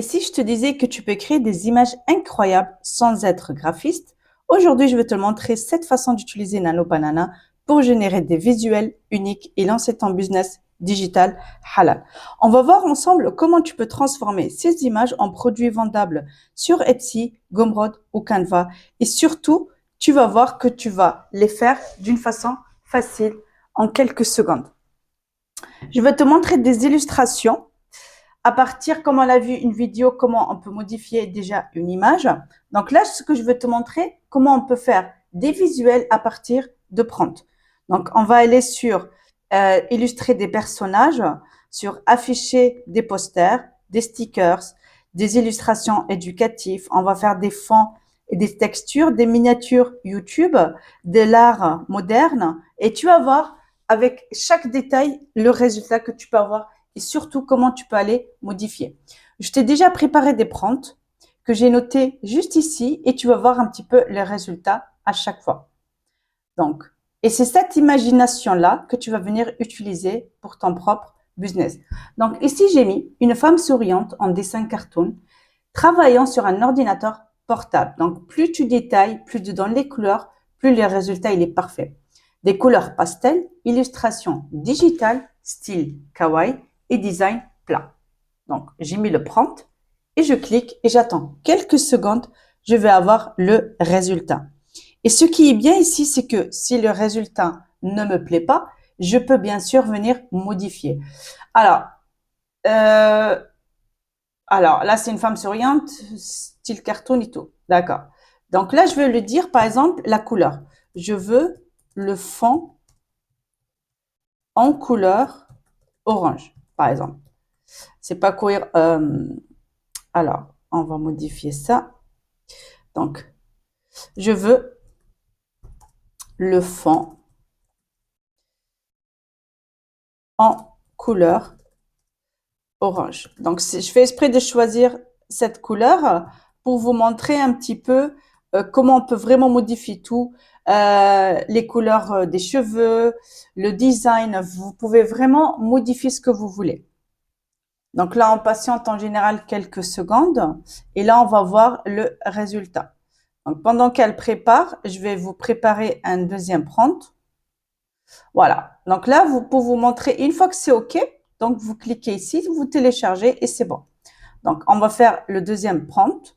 Et si je te disais que tu peux créer des images incroyables sans être graphiste? Aujourd'hui, je vais te montrer 7 façons d'utiliser Nano Banana pour générer des visuels uniques et lancer ton business digital halal. On va voir ensemble comment tu peux transformer ces images en produits vendables sur Etsy, Gumroad ou Canva. Et surtout, tu vas voir que tu vas les faire d'une façon facile en quelques secondes. Je vais te montrer des illustrations à partir, comme on l'a vu, une vidéo, comment on peut modifier déjà une image. Donc là, ce que je vais te montrer, comment on peut faire des visuels à partir de prompts. Donc, on va aller sur illustrer des personnages, sur afficher des posters, des stickers, des illustrations éducatives. On va faire des fonds et des textures, des miniatures YouTube, de l'art moderne. Et tu vas voir avec chaque détail le résultat que tu peux avoir et surtout comment tu peux aller modifier. Je t'ai déjà préparé des prompts que j'ai notés juste ici et tu vas voir un petit peu les résultats à chaque fois. Donc, et c'est cette imagination-là que tu vas venir utiliser pour ton propre business. Donc ici, j'ai mis une femme souriante en dessin cartoon travaillant sur un ordinateur portable. Donc plus tu détailles, plus tu donnes les couleurs, plus le résultat il est parfait. Des couleurs pastel, illustration digitale, style kawaii et design plat. Donc, j'ai mis le prompt et je clique et j'attends quelques secondes, je vais avoir le résultat. Et ce qui est bien ici, c'est que si le résultat ne me plaît pas, je peux bien sûr venir modifier. Alors, euh, là, c'est une femme souriante, style cartoon et tout. D'accord. Donc là, je vais lui dire, par exemple, la couleur. Je veux le fond en couleur orange, par exemple. C'est pas cohérent. Alors, on va modifier ça. Donc, je veux le fond en couleur orange. Donc, je fais exprès de choisir cette couleur pour vous montrer un petit peu comment on peut vraiment modifier tout. Les couleurs des cheveux, le design, vous pouvez vraiment modifier ce que vous voulez. Donc là, on patiente en général quelques secondes et là, on va voir le résultat. Donc, pendant qu'elle prépare, je vais vous préparer un deuxième prompt. Voilà. Donc là, pour vous montrer, une fois que c'est OK, donc vous cliquez ici, vous téléchargez et c'est bon. Donc, on va faire le deuxième prompt.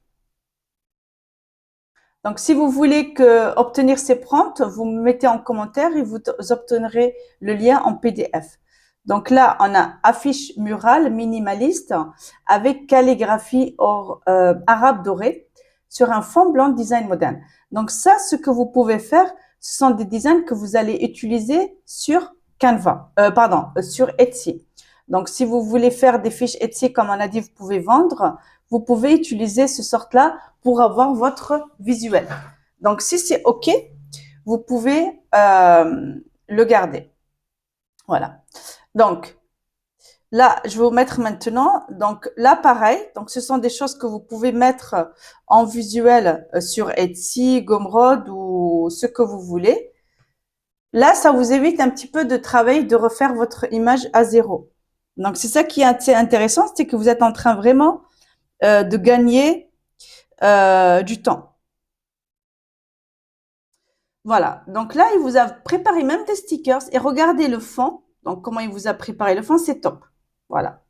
Donc, si vous voulez obtenir ces prompts, vous me mettez en commentaire et vous obtiendrez le lien en PDF. Donc là, on a affiche murale minimaliste avec calligraphie arabe dorée sur un fond blanc design moderne. Donc ça, ce que vous pouvez faire, ce sont des designs que vous allez utiliser sur Canva, sur Etsy. Donc si vous voulez faire des fiches Etsy, comme on a dit, vous pouvez vendre, vous pouvez utiliser ce sort-là pour avoir votre visuel. Donc si c'est OK, vous pouvez le garder. Voilà. Donc, là, je vais vous mettre maintenant. Donc, là, pareil. Donc, ce sont des choses que vous pouvez mettre en visuel sur Etsy, Gumroad ou ce que vous voulez. Là, ça vous évite un petit peu de travail de refaire votre image à zéro. Donc, c'est ça qui est assez intéressant, c'est que vous êtes en train vraiment de gagner du temps. Voilà. Donc là, il vous a préparé même des stickers et regardez le fond. Donc, comment il vous a préparé le fond, c'est top. Voilà.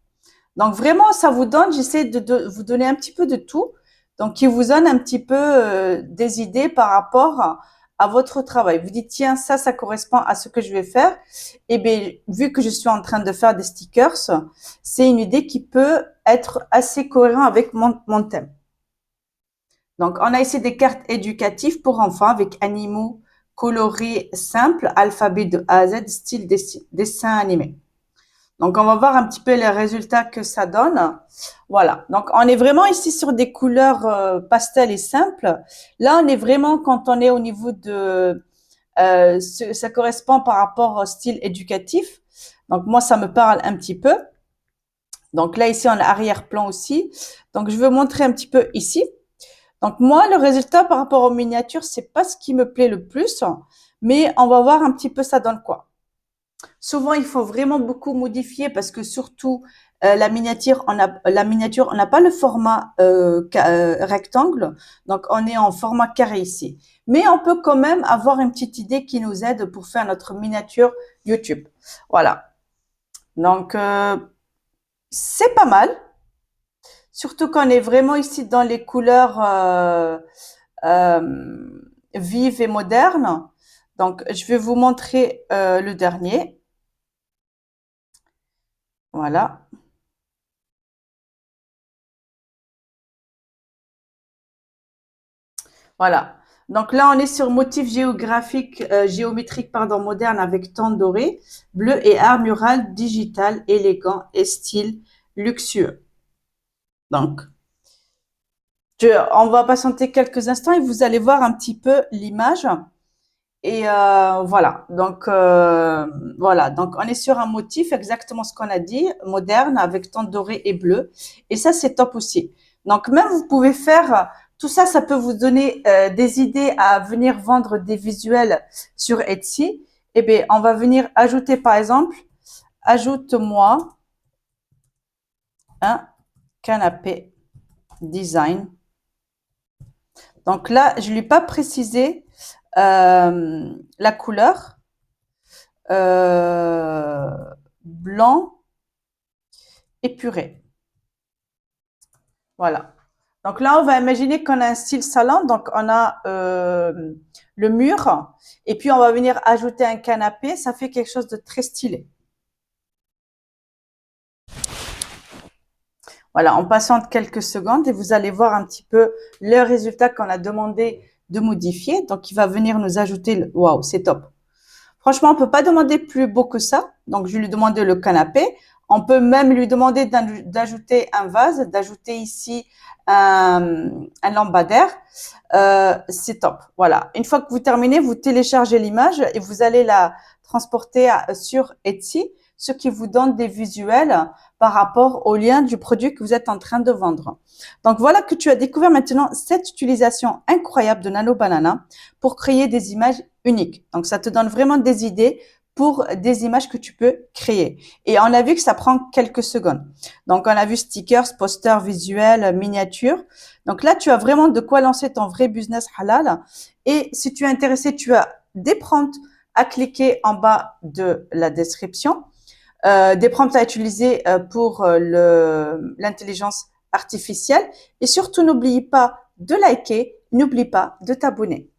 Donc, vraiment, ça vous donne, j'essaie de vous donner un petit peu de tout. Donc, il vous donne un petit peu des idées par rapport à votre travail. Vous dites, tiens, ça correspond à ce que je vais faire. Et bien, vu que je suis en train de faire des stickers, c'est une idée qui peut être assez cohérente avec mon thème. Donc, on a ici des cartes éducatives pour enfants avec animaux colorés simples, alphabet de A à Z, style dessin animé. Donc, on va voir un petit peu les résultats que ça donne. Voilà. Donc, on est vraiment ici sur des couleurs pastel et simples. Là, on est vraiment quand on est au niveau de... ça correspond par rapport au style éducatif. Donc, moi, ça me parle un petit peu. Donc, là, ici, on a arrière-plan aussi. Donc, je vais montrer un petit peu ici. Donc, moi, le résultat par rapport aux miniatures, c'est pas ce qui me plaît le plus. Mais on va voir un petit peu ça donne quoi. Souvent, il faut vraiment beaucoup modifier parce que surtout, La miniature, on n'a pas le format rectangle, donc on est en format carré ici. Mais on peut quand même avoir une petite idée qui nous aide pour faire notre miniature YouTube. Voilà. Donc, c'est pas mal. Surtout qu'on est vraiment ici dans les couleurs vives et modernes. Donc, je vais vous montrer le dernier. Voilà. Voilà. Donc là, on est sur motif géométrique, pardon, moderne avec ton doré, bleu et art mural digital, élégant et style luxueux. Donc, on va patienter quelques instants et vous allez voir un petit peu l'image. Et voilà. Voilà. Donc, on est sur un motif exactement ce qu'on a dit, moderne avec ton doré et bleu. Et ça, c'est top aussi. Donc, même vous pouvez faire tout ça, ça peut vous donner des idées à venir vendre des visuels sur Etsy. Eh bien, on va venir ajouter, par exemple, ajoute-moi un canapé design. Donc là, je ne lui ai pas précisé la couleur. Euh, blanc épuré. Voilà. Donc là, on va imaginer qu'on a un style salon. Donc, on a le mur et puis on va venir ajouter un canapé. Ça fait quelque chose de très stylé. Voilà, on patiente quelques secondes et vous allez voir un petit peu le résultat qu'on a demandé de modifier. Donc, il va venir nous ajouter le… Waouh, c'est top. Franchement, on peut pas demander plus beau que ça. Donc, je lui demande le canapé. On peut même lui demander d'ajouter un vase, d'ajouter ici un lampadaire. C'est top. Voilà. Une fois que vous terminez, vous téléchargez l'image et vous allez la transporter sur Etsy, ce qui vous donne des visuels par rapport au lien du produit que vous êtes en train de vendre. Donc, voilà que tu as découvert maintenant cette utilisation incroyable de Nano Banana pour créer des images uniques. Donc, ça te donne vraiment des idées pour des images que tu peux créer. Et on a vu que ça prend quelques secondes. Donc, on a vu stickers, posters visuels, miniatures. Donc là, tu as vraiment de quoi lancer ton vrai business halal. Et si tu es intéressé, tu as des prompts à cliquer en bas de la description, des prompts à utiliser pour l'intelligence artificielle. Et surtout, n'oublie pas de liker, n'oublie pas de t'abonner.